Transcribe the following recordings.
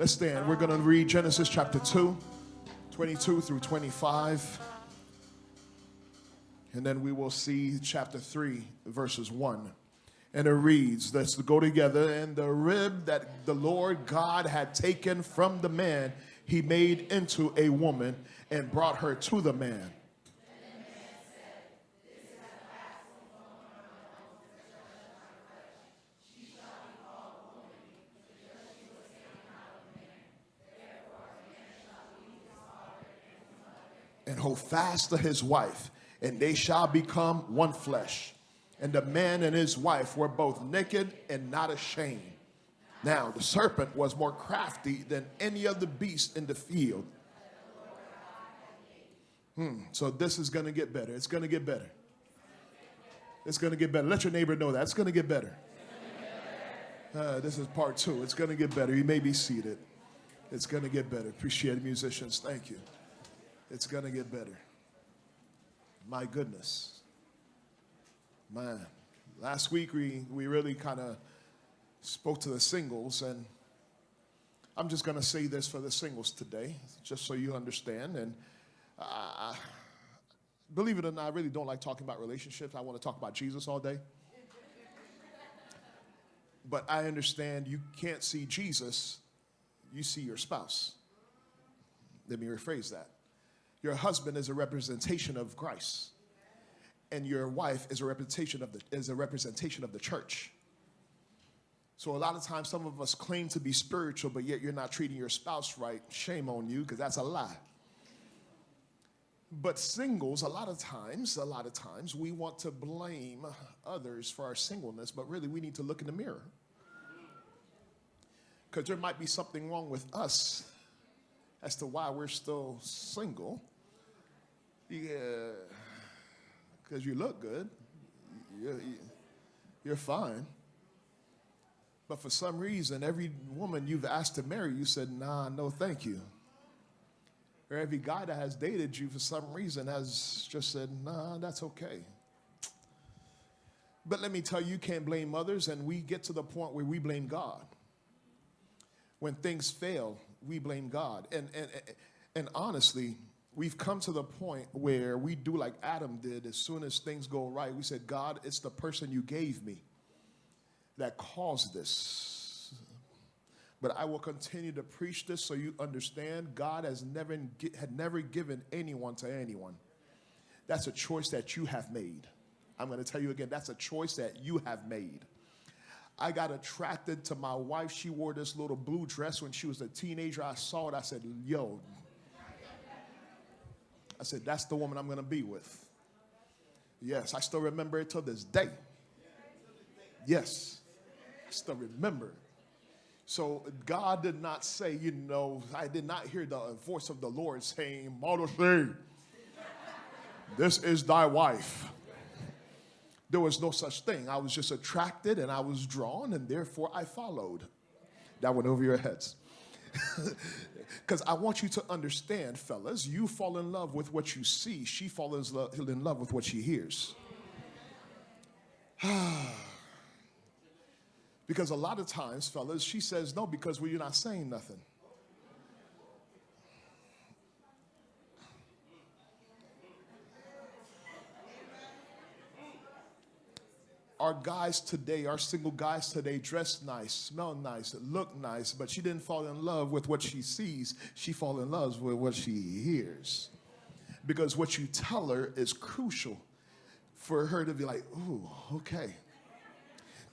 Let's stand. We're going to read Genesis chapter 2, 22 through 25. And then we will see chapter 3, verses 1. And it reads, let's go together. And the rib that the Lord God had taken from the man, he made into a woman and brought her to the man. And hold fast to his wife, and they shall become one flesh. And the man and his wife were both naked and not ashamed. Now the serpent was more crafty than any other beast in the field. So this is going to get better. It's going to get better. It's going to get better. Let your neighbor know that. It's going to get better. This is part 2. It's going to get better. You may be seated. It's going to get better. Appreciate it, musicians. Thank you. It's going to get better. My goodness. Man. Last week we really kind of spoke to the singles, and I'm just going to say this for the singles today, just so you understand. And believe it or not, I really don't like talking about relationships. I want to talk about Jesus all day. But I understand you can't see Jesus, you see your spouse. Let me rephrase that. Your husband is a representation of Christ, and your wife is a representation of the church. So a lot of times, some of us claim to be spiritual, but yet you're not treating your spouse right. Shame on you, because that's a lie. But singles, a lot of times, we want to blame others for our singleness, but really we need to look in the mirror, because there might be something wrong with us as to why we're still single. Yeah, because you look good. You're fine. But for some reason, every woman you've asked to marry, you said, nah, no, thank you. Or every guy that has dated you for some reason has just said, nah, that's okay. But let me tell you, you can't blame others, and we get to the point where we blame God. When things fail, we blame God. And honestly, we've come to the point where we do like Adam did. As soon as things go right, we said, God, it's the person you gave me that caused this. But I will continue to preach this so you understand God had never given anyone to anyone. That's a choice that you have made. I'm going to tell you again, that's a choice that you have made. I got attracted to my wife. She wore this little blue dress when she was a teenager. I saw it. I said, that's the woman I'm going to be with. Yes, I still remember it till this day. Yes, I still remember. So God did not say, I did not hear the voice of the Lord saying, Mardochee, this is thy wife. There was no such thing. I was just attracted and I was drawn, and therefore I followed. That went over your heads. Because I want you to understand, fellas, you fall in love with what you see. She falls in love with what she hears. Because a lot of times, fellas, she says no because you're not saying nothing. Our guys today, our single guys today, dress nice, smell nice, look nice, but she didn't fall in love with what she sees. She falls in love with what she hears. Because what you tell her is crucial for her to be like, ooh, okay.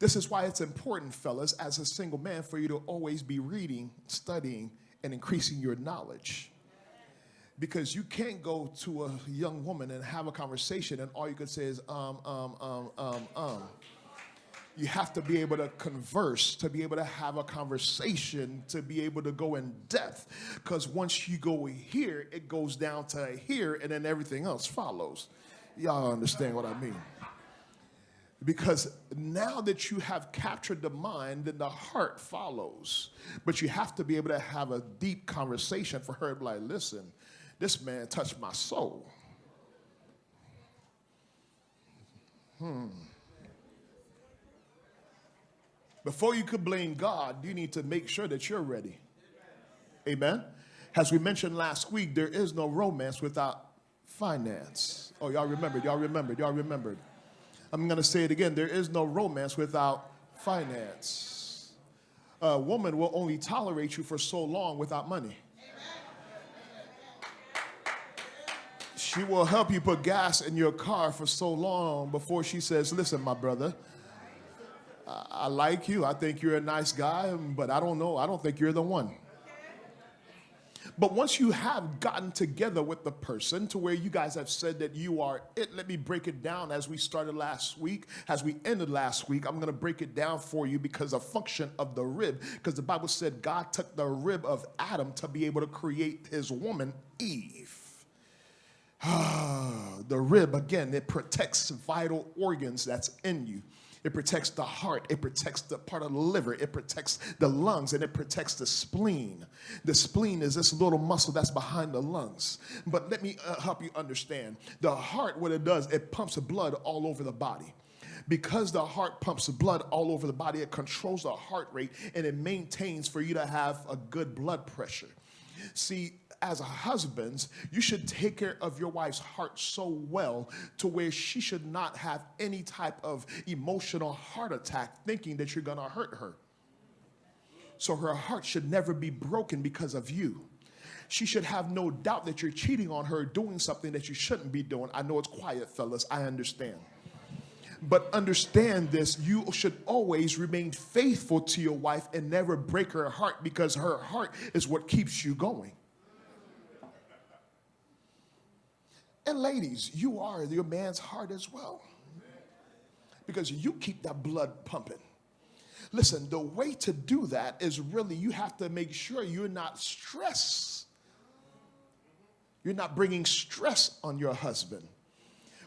This is why it's important, fellas, as a single man, for you to always be reading, studying, and increasing your knowledge. Because you can't go to a young woman and have a conversation and all you could say is, You have to be able to converse, to be able to have a conversation, to be able to go in depth. Because once you go here, it goes down to here, and then everything else follows. Y'all understand what I mean? Because now that you have captured the mind, then the heart follows. But you have to be able to have a deep conversation for her to be like, listen, this man touched my soul. Before you could blame God, you need to make sure that you're ready. Amen. As we mentioned last week, there is no romance without finance. Oh, y'all remembered. I'm going to say it again. There is no romance without finance. A woman will only tolerate you for so long without money. She will help you put gas in your car for so long before she says, listen, my brother, I like you. I think you're a nice guy, but I don't know. I don't think you're the one. But once you have gotten together with the person to where you guys have said that you are it, let me break it down as we started last week, as we ended last week. I'm going to break it down for you because a function of the rib, because the Bible said God took the rib of Adam to be able to create his woman, Eve. The rib, again, it protects vital organs that's in you. It protects the heart. It protects the part of the liver. It protects the lungs, and it protects the spleen. The spleen is this little muscle that's behind the lungs. But let me help you understand. The heart, what it does, it pumps blood all over the body. Because the heart pumps blood all over the body, it controls the heart rate, and it maintains for you to have a good blood pressure. See, as husbands, you should take care of your wife's heart so well to where she should not have any type of emotional heart attack thinking that you're going to hurt her. So her heart should never be broken because of you. She should have no doubt that you're cheating on her, doing something that you shouldn't be doing. I know it's quiet, fellas. I understand. But understand this, you should always remain faithful to your wife and never break her heart, because her heart is what keeps you going. And ladies, you are your man's heart as well, because you keep that blood pumping. Listen, the way to do that is really you have to make sure you're not stressed. You're not bringing stress on your husband.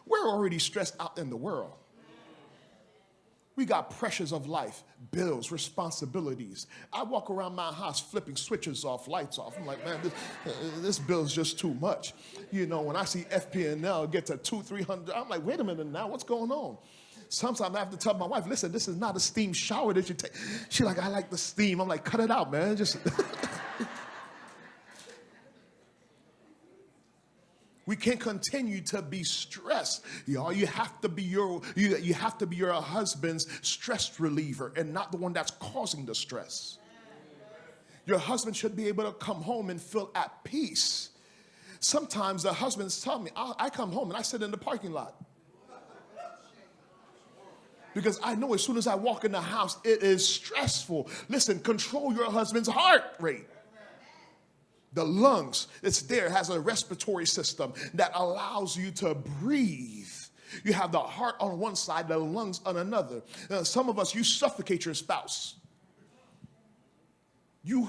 We're already stressed out in the world. We got pressures of life, bills, responsibilities. I walk around my house flipping switches off, lights off. I'm like, man, this bill's just too much. You know, when I see FP&L get to $200-300, I'm like, wait a minute now, what's going on? Sometimes I have to tell my wife, listen, this is not a steam shower that you take. She's like, I like the steam. I'm like, cut it out, man. Just we can't continue to be stressed. Y'all, you have to be your husband's stress reliever and not the one that's causing the stress. Your husband should be able to come home and feel at peace. Sometimes the husbands tell me, I come home and I sit in the parking lot, because I know as soon as I walk in the house, it is stressful. Listen, control your husband's heart rate. The lungs, it's there, has a respiratory system that allows you to breathe. You have the heart on one side, the lungs on another. Some of us, you suffocate your spouse. You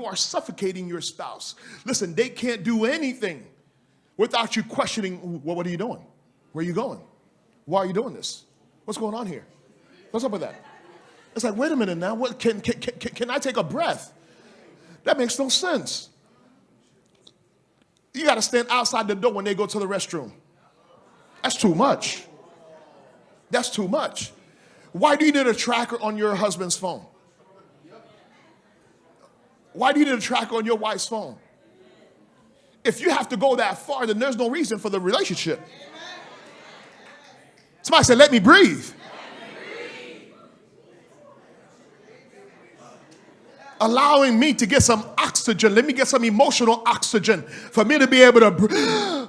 are suffocating your spouse. Listen, they can't do anything without you questioning, well, what are you doing? Where are you going? Why are you doing this? What's going on here? What's up with that? It's like, wait a minute now, what can I take a breath? That makes no sense. You got to stand outside the door when they go to the restroom. That's too much. That's too much. Why do you need a tracker on your husband's phone? Why do you need a tracker on your wife's phone? If you have to go that far, then there's no reason for the relationship. Somebody said, let me breathe. Allowing me to get some oxygen. Let me get some emotional oxygen for me to be able to breathe.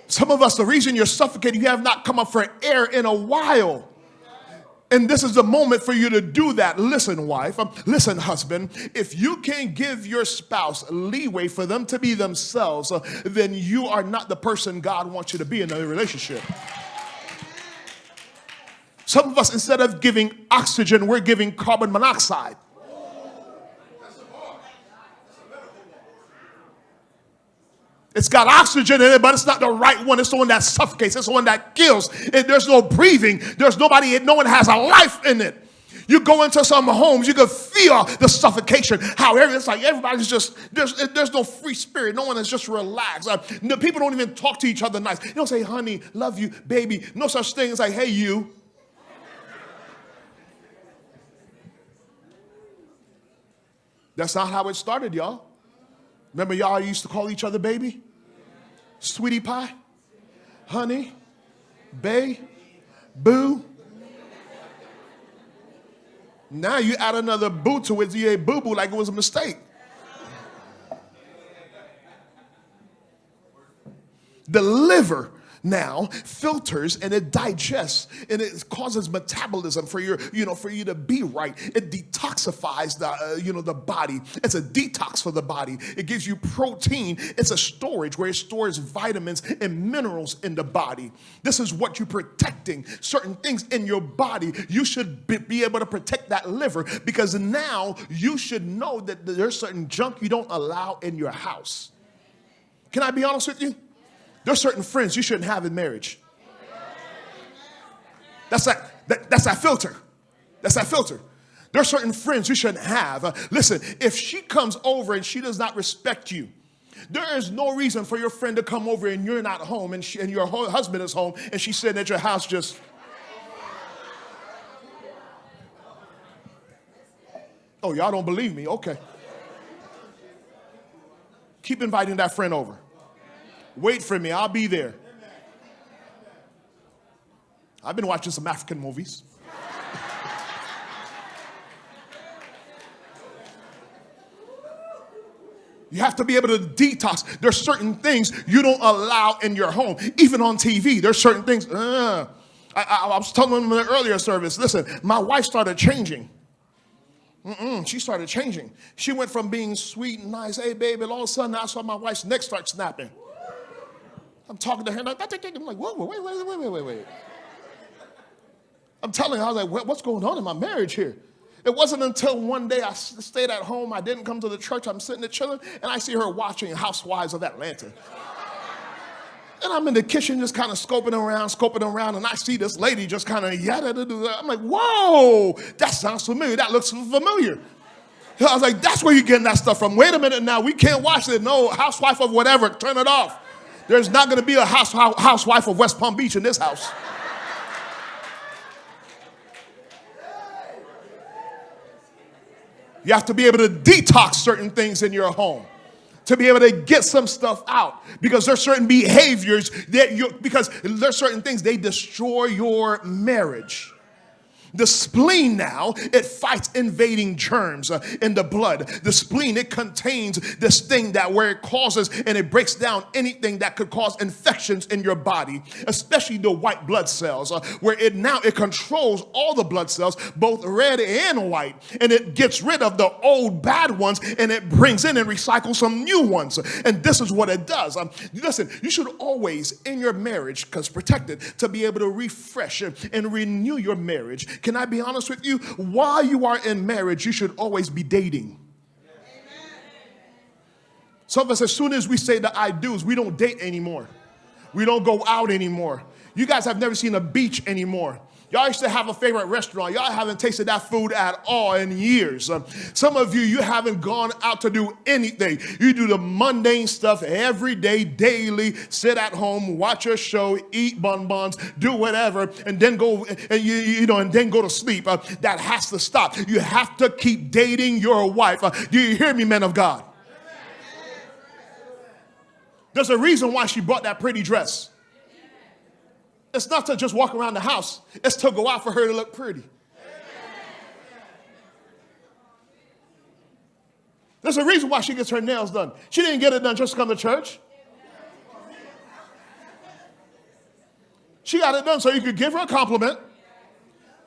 Some of us, the reason you're suffocating, you have not come up for air in a while. And this is the moment for you to do that. Listen, wife. Listen, husband. If you can't give your spouse leeway for them to be themselves, then you are not the person God wants you to be in a relationship. Some of us, instead of giving oxygen, we're giving carbon monoxide. It's got oxygen in it, but it's not the right one. It's the one that suffocates. It's the one that kills. There's no breathing. There's nobody. No one has a life in it. You go into some homes, you can feel the suffocation. However, it's like everybody's just, there's no free spirit. No one is just relaxed. People don't even talk to each other nice. They don't say, honey, love you, baby. No such thing. It's like, hey, you. That's not how it started, y'all. Remember y'all used to call each other baby? Sweetie pie? Honey? Bae? Boo? Now you add another boo to it, you ain't boo-boo like it was a mistake. The liver now filters and it digests and it causes metabolism for your, for you to be right. It detoxifies the, the body. It's a detox for the body. It gives you protein. It's a storage where it stores vitamins and minerals in the body. This is what you're protecting. Certain things in your body, you should be able to protect that liver, because now you should know that there's certain junk you don't allow in your house. Can I be honest with you? There's certain friends you shouldn't have in marriage. That's that filter. That's that filter. There's certain friends you shouldn't have. Listen, if she comes over and she does not respect you, there is no reason for your friend to come over and you're not home and your husband is home and she's sitting at your house just... Oh, y'all don't believe me? Okay. Keep inviting that friend over. Wait for me, I'll be there. I've been watching some African movies. You have to be able to detox. There's certain things you don't allow in your home. Even on TV, there's certain things. I was telling them in the earlier service, listen, my wife started changing. She started changing. She went from being sweet and nice, hey, baby, and all of a sudden I saw my wife's neck start snapping. I'm talking to her, I'm like, whoa, wait. I'm telling her, I was like, what's going on in my marriage here? It wasn't until one day I stayed at home, I didn't come to the church, I'm sitting there chilling, and I see her watching Housewives of Atlanta. And I'm in the kitchen just kind of scoping around, and I see this lady just kind of yada. I'm like, whoa, that sounds familiar, that looks familiar. I was like, that's where you're getting that stuff from. Wait a minute now, we can't watch it. No, housewife of whatever, turn it off. There's not going to be a housewife of West Palm Beach in this house. You have to be able to detox certain things in your home, to be able to get some stuff out, because there's certain behaviors because there's certain things, they destroy your marriage. The spleen now, it fights invading germs in the blood. The spleen, it contains this thing that where it causes and it breaks down anything that could cause infections in your body, especially the white blood cells, where it controls all the blood cells, both red and white, and it gets rid of the old bad ones and it brings in and recycles some new ones. And this is what it does. Listen, you should always, in your marriage, because protected, to be able to refresh and renew your marriage. Can I be honest with you? While you are in marriage, you should always be dating. Some of us, as soon as we say the I do's, we don't date anymore. We don't go out anymore. You guys have never seen a beach anymore. Y'all used to have a favorite restaurant. Y'all haven't tasted that food at all in years. Some of you haven't gone out to do anything. You do the mundane stuff every day, daily, sit at home, watch a show, eat bonbons, do whatever, and then go and then go to sleep. That has to stop. You have to keep dating your wife. Do you hear me, men of God? There's a reason why she bought that pretty dress. It's not to just walk around the house. It's to go out for her to look pretty. There's a reason why she gets her nails done. She didn't get it done just to come to church. She got it done so you could give her a compliment.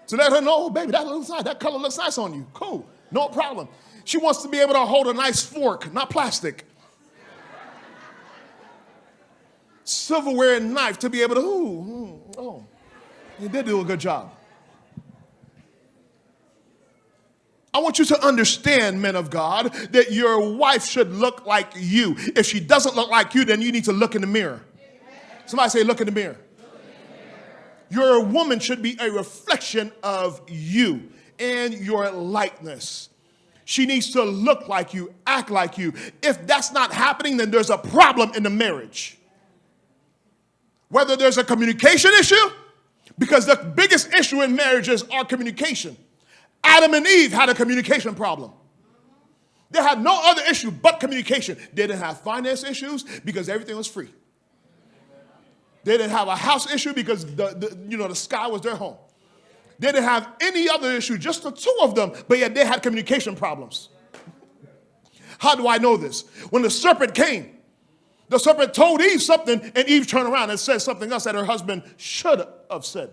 To let her know, oh, baby, that looks nice. That color looks nice on you. Cool. No problem. She wants to be able to hold a nice fork, not plastic. Silverware and knife to be able to, you did do a good job. I want you to understand, men of God, that your wife should look like you. If she doesn't look like you, then you need to look in the mirror. Somebody say, look in the mirror. Your woman should be a reflection of you and your likeness. She needs to look like you, act like you. If that's not happening, then there's a problem in the marriage. Whether there's a communication issue, because the biggest issue in marriages are communication. Adam and Eve had a communication problem. They had no other issue but communication. They didn't have finance issues because everything was free. They didn't have a house issue because the sky was their home. They didn't have any other issue, just the two of them, but yet they had communication problems. How do I know this? When the serpent came, the serpent told Eve something, and Eve turned around and said something else that her husband should have said.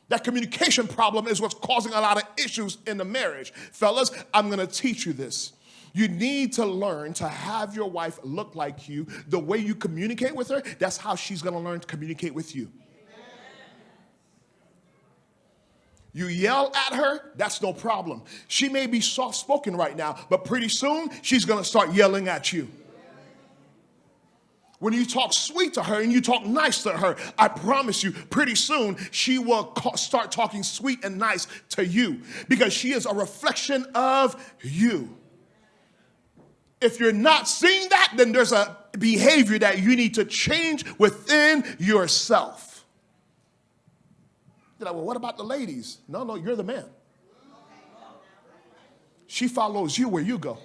That communication problem is what's causing a lot of issues in the marriage. Fellas, I'm going to teach you this. You need to learn to have your wife look like you. The way you communicate with her, that's how she's going to learn to communicate with you. You yell at her, that's no problem. She may be soft-spoken right now, but pretty soon she's going to start yelling at you. When you talk sweet to her and you talk nice to her, I promise you, pretty soon she will start talking sweet and nice to you because she is a reflection of you. If you're not seeing that, then there's a behavior that you need to change within yourself. You're like, well, what about the ladies? No, you're the man. She follows you where you go.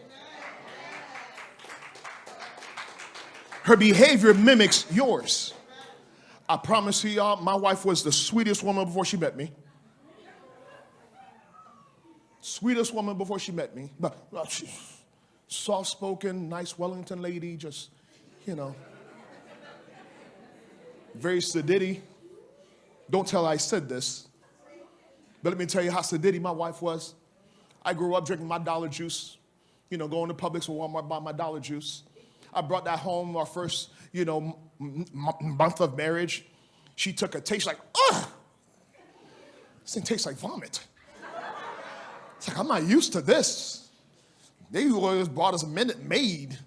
Her behavior mimics yours. I promise you, y'all, my wife was the sweetest woman before she met me. Sweetest woman before she met me. But soft-spoken, nice Wellington lady, just, very sedity. Don't tell her I said this. But let me tell you how sedity my wife was. I grew up drinking my dollar juice, going to Publix or Walmart, buy my dollar juice. I brought that home our first, month of marriage. She took a taste like, ugh, this thing tastes like vomit. It's like, I'm not used to this. They always brought us a Minute Maid.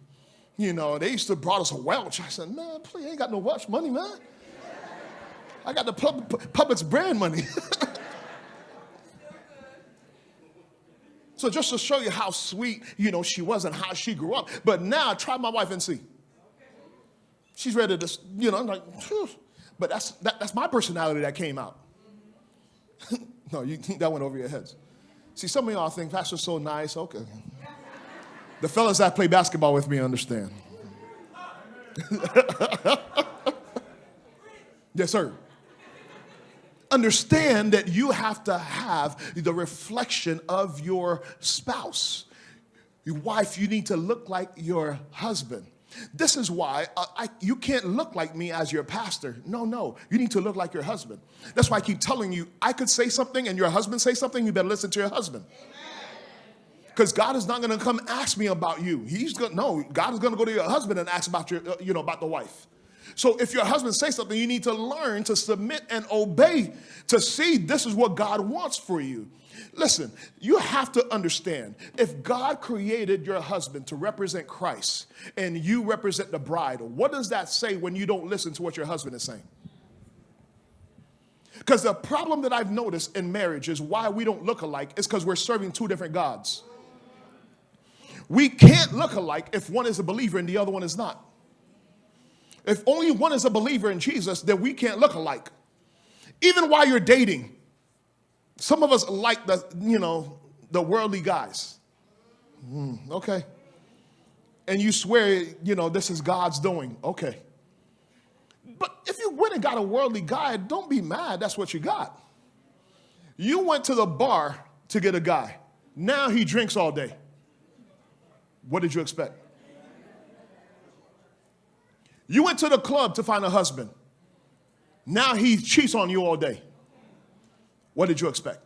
They used to brought us a Welch. I said, man, please, I ain't got no Welch money, man. I got the Publix brand money. So just to show you how sweet, she was and how she grew up. But now, try my wife and see. She's ready to, I'm like, phew. But that's my personality that came out. No, that went over your heads. See, some of y'all think, Pastor's so nice. Okay. The fellas that play basketball with me understand. Yes, sir. Understand that you have to have the reflection of your spouse. Your wife, you need to look like your husband. This is why you can't look like me as your pastor. No, you need to look like your husband. That's why I keep telling you, I could say something and your husband say something, you better listen to your husband. Because God is not going to come ask me about you. God is going to go to your husband and ask about about the wife. So if your husband says something, you need to learn to submit and obey to see this is what God wants for you. Listen, you have to understand, if God created your husband to represent Christ and you represent the bride, what does that say when you don't listen to what your husband is saying? Because the problem that I've noticed in marriage is why we don't look alike is because we're serving two different gods. We can't look alike if one is a believer and the other one is not. If only one is a believer in Jesus, then we can't look alike. Even while you're dating, some of us like the worldly guys. Okay. And you swear, this is God's doing. Okay. But if you went and got a worldly guy, don't be mad. That's what you got. You went to the bar to get a guy. Now he drinks all day. What did you expect? You went to the club to find a husband. Now he cheats on you all day. What did you expect?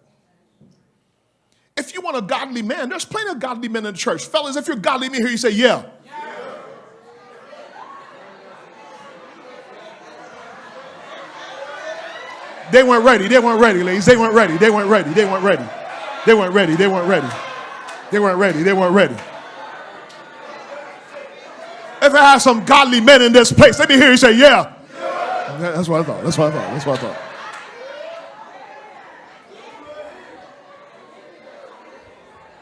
If you want a godly man, there's plenty of godly men in the church. Fellas, if you're godly men here, you say, yeah. They weren't ready, ladies. They weren't ready. If I have some godly men in this place, let me hear you say, yeah. That's what I thought.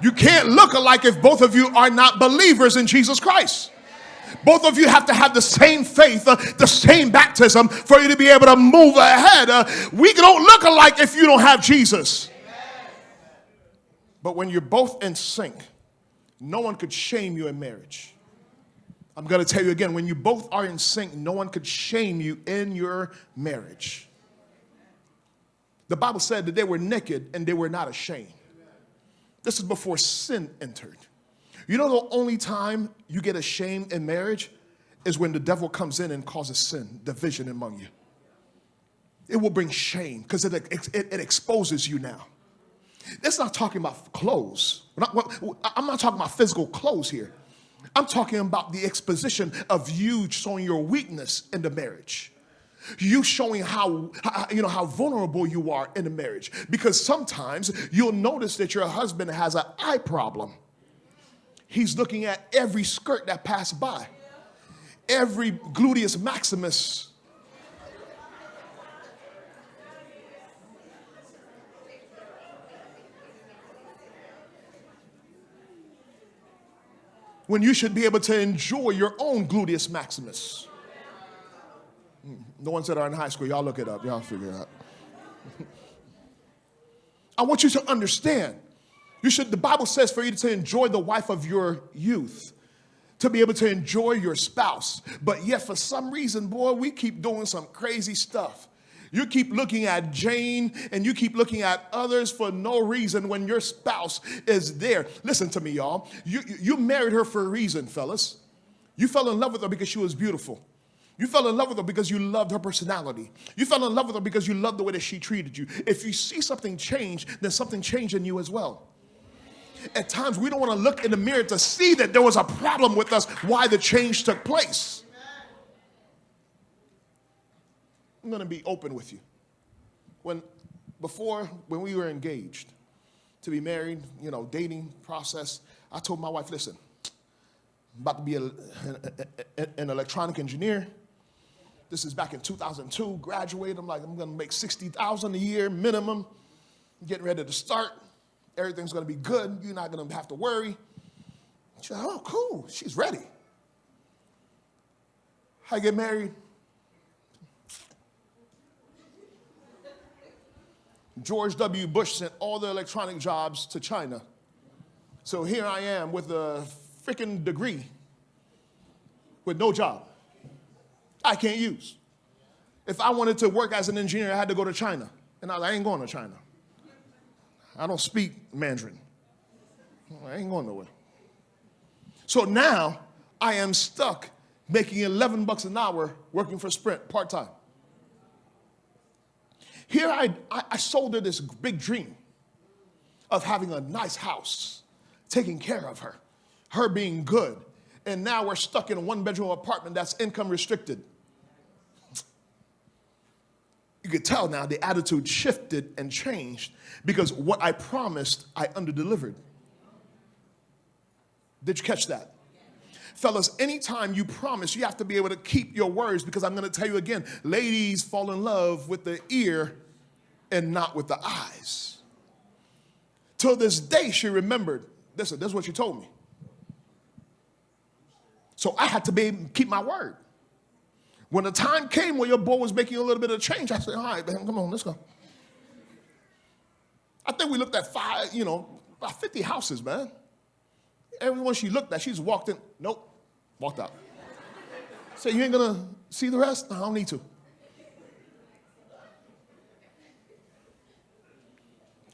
You can't look alike if both of you are not believers in Jesus Christ. Both of you have to have the same faith, the same baptism for you to be able to move ahead. We don't look alike if you don't have Jesus. But when you're both in sync, no one could shame you in marriage. I'm going to tell you again, when you both are in sync, no one could shame you in your marriage. The Bible said that they were naked and they were not ashamed. This is before sin entered. You know the only time you get ashamed in marriage is when the devil comes in and causes sin, division among you. It will bring shame because it exposes you now. It's not talking about clothes. I'm not talking about physical clothes here. I'm talking about the exposition of you showing your weakness in the marriage. You showing how vulnerable you are in the marriage. Because sometimes you'll notice that your husband has an eye problem. He's looking at every skirt that passed by, every gluteus maximus. When you should be able to enjoy your own gluteus maximus. The ones that are in high school, y'all look it up. Y'all figure it out. I want you to understand. The Bible says for you to enjoy the wife of your youth, to be able to enjoy your spouse. But yet for some reason, boy, we keep doing some crazy stuff. You keep looking at Jane and you keep looking at others for no reason when your spouse is there. Listen to me, y'all. You married her for a reason, fellas. You fell in love with her because she was beautiful. You fell in love with her because you loved her personality. You fell in love with her because you loved the way that she treated you. If you see something change, then something changed in you as well. At times, we don't want to look in the mirror to see that there was a problem with us, why the change took place. I'm going to be open with you. When we were engaged to be married, dating process, I told my wife, listen, I'm about to be an electronic engineer. This is back in 2002, graduated. I'm going to make $60,000 a year minimum. I'm getting ready to start. Everything's going to be good. You're not going to have to worry. She said, oh, cool. She's ready. I get married. George W. Bush sent all the electronic jobs to China. So here I am with a freaking degree with no job I can't use. If I wanted to work as an engineer, I had to go to China. And I ain't going to China. I don't speak Mandarin. I ain't going nowhere. So now I am stuck making $11 an hour working for Sprint part-time. Here I sold her this big dream of having a nice house, taking care of her being good. And now we're stuck in a one-bedroom apartment that's income restricted. You could tell now the attitude shifted and changed because what I promised, I underdelivered. Did you catch that? Fellas, anytime you promise, you have to be able to keep your words because I'm going to tell you again, ladies fall in love with the ear and not with the eyes. Till this day, she remembered, listen, this is what she told me. So I had to keep my word. When the time came where your boy was making a little bit of change, I said, all right, man, come on, let's go. I think we looked at about 50 houses, man. Everyone she looked at, she just walked in. Nope, walked out. Say, you ain't gonna see the rest? No, I don't need to.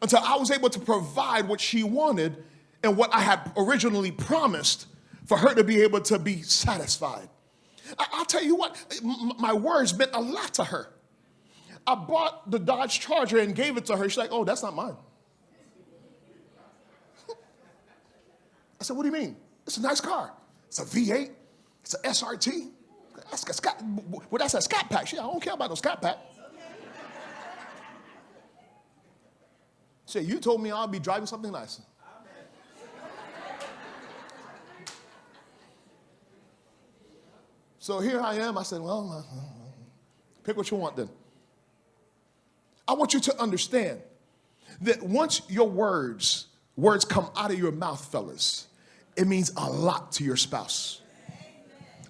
Until I was able to provide what she wanted and what I had originally promised for her to be able to be satisfied. I'll tell you what, my words meant a lot to her. I bought the Dodge Charger and gave it to her. She's like, oh, that's not mine. I said, what do you mean? It's a nice car. It's a V8. It's an SRT. That's a Scat. Well, that's a Scat Pack. She said, I don't care about no Scat Pack. She said, you told me I'll be driving something nice. So here I am. I said, well, pick what you want then. I want you to understand that once your words come out of your mouth, fellas, it means a lot to your spouse.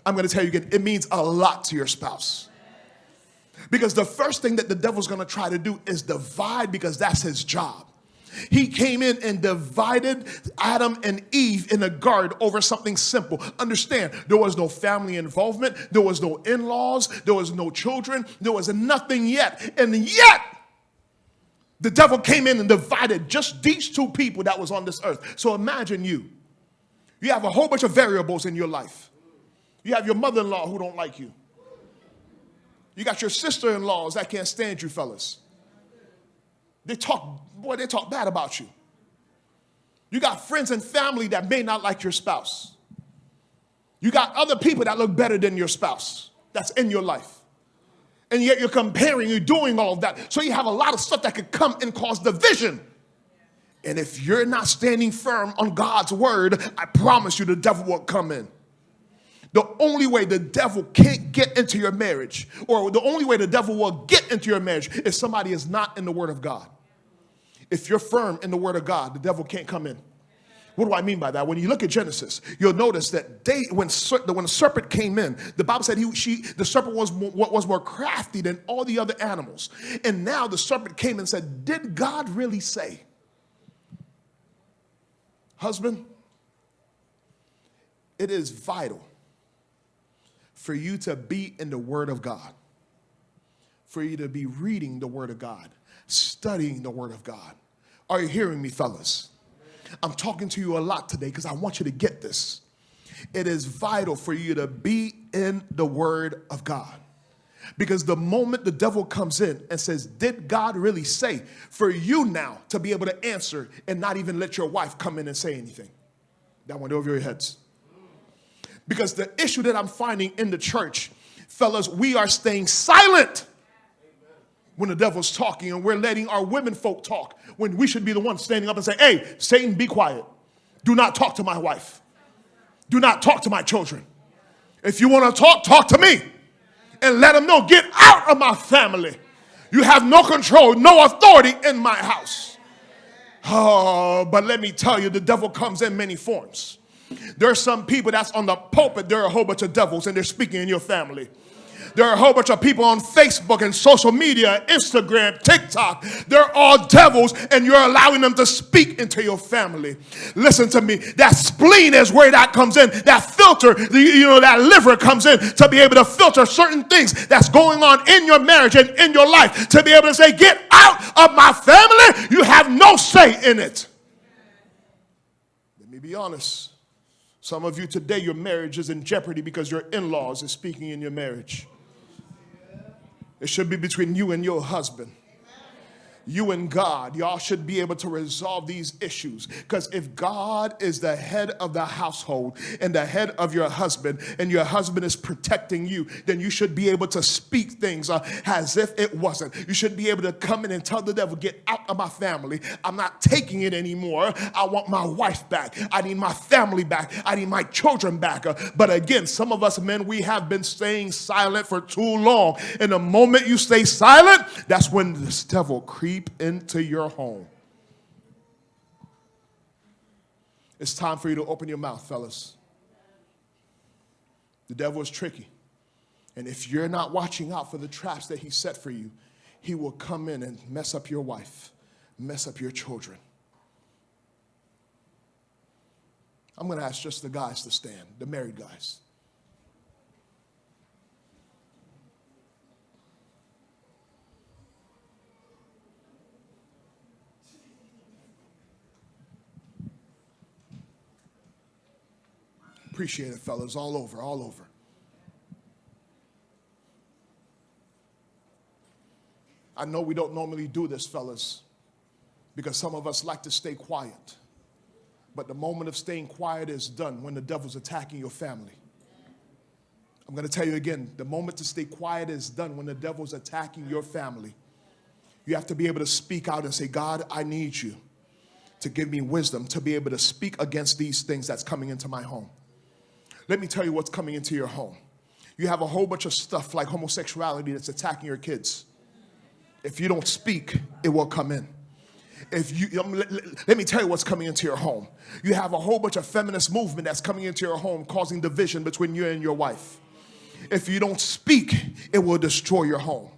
I'm going to tell you again, it means a lot to your spouse. Because the first thing that the devil's going to try to do is divide because that's his job. He came in and divided Adam and Eve in a garden over something simple. Understand, there was no family involvement. There was no in-laws. There was no children. There was nothing yet. And yet, the devil came in and divided just these two people that was on this earth. So imagine you. You have a whole bunch of variables in your life. You have your mother-in-law who don't like you. You got your sister-in-laws that can't stand you, fellas. They talk bad about you. You got friends and family that may not like your spouse. You got other people that look better than your spouse that's in your life. And yet you're comparing, you're doing all of that. So you have a lot of stuff that could come and cause division. And if you're not standing firm on God's word, I promise you the devil will come in. The only way the devil can't get into your marriage, or the only way the devil will get into your marriage, is somebody is not in the word of God. If you're firm in the word of God, the devil can't come in. What do I mean by that? When you look at Genesis, you'll notice that when the serpent came in, the Bible said the serpent was more crafty than all the other animals. And now the serpent came and said, did God really say? Husband, it is vital for you to be in the word of God, for you to be reading the word of God, studying the word of God. Are you hearing me, fellas? I'm talking to you a lot today because I want you to get this. It is vital for you to be in the word of God. Because the moment the devil comes in and says, did God really say? For you now to be able to answer and not even let your wife come in and say anything. That went over your heads. Because the issue that I'm finding in the church, fellas, we are staying silent when the devil's talking, and we're letting our women folk talk when we should be the ones standing up and say, hey, Satan, be quiet. Do not talk to my wife. Do not talk to my children. If you want to talk, talk to me. And let them know, get out of my family. You have no control, no authority in my house. Oh, but let me tell you, the devil comes in many forms. There are some people that's on the pulpit. There are a whole bunch of devils, and they're speaking in your family. There are a whole bunch of people on Facebook and social media, Instagram, TikTok. They're all devils, and you're allowing them to speak into your family. Listen to me. That spleen is where that comes in. That filter, that liver comes in to be able to filter certain things that's going on in your marriage and in your life. To be able to say, get out of my family. You have no say in it. Let me be honest. Some of you today, your marriage is in jeopardy because your in-laws is speaking in your marriage. It should be between you and your husband. You and God, y'all should be able to resolve these issues. Because if God is the head of the household and the head of your husband, and your husband is protecting you, then you should be able to speak things as if it wasn't. You should be able to come in and tell the devil, get out of my family. I'm not taking it anymore. I want my wife back. I need my family back. I need my children back. But again, some of us men, we have been staying silent for too long. And the moment you stay silent, that's when this devil creeps into your home. It's time for you to open your mouth, fellas. The devil is tricky. And if you're not watching out for the traps that he set for you, he will come in and mess up your wife, mess up your children. I'm going to ask just the guys to stand, the married guys. Appreciate it, fellas, all over, all over. I know we don't normally do this, fellas, because some of us like to stay quiet. But the moment of staying quiet is done when the devil's attacking your family. I'm going to tell you again, the moment to stay quiet is done when the devil's attacking your family. You have to be able to speak out and say, God, I need you to give me wisdom to be able to speak against these things that's coming into my home. Let me tell you what's coming into your home. You have a whole bunch of stuff like homosexuality that's attacking your kids. If you don't speak, it will come in. Let me tell you what's coming into your home. You have a whole bunch of feminist movement that's coming into your home, causing division between you and your wife. If you don't speak, it will destroy your home.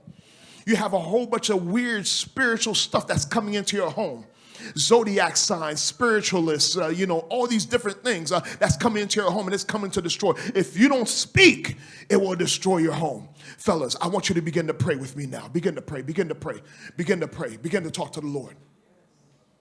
You have a whole bunch of weird spiritual stuff that's coming into your home zodiac signs, spiritualists, all these different things that's coming into your home and it's coming to destroy. If you don't speak, it will destroy your home. Fellas, I want you to begin to pray with me now. Begin to pray, begin to pray, begin to pray, begin to talk to the Lord.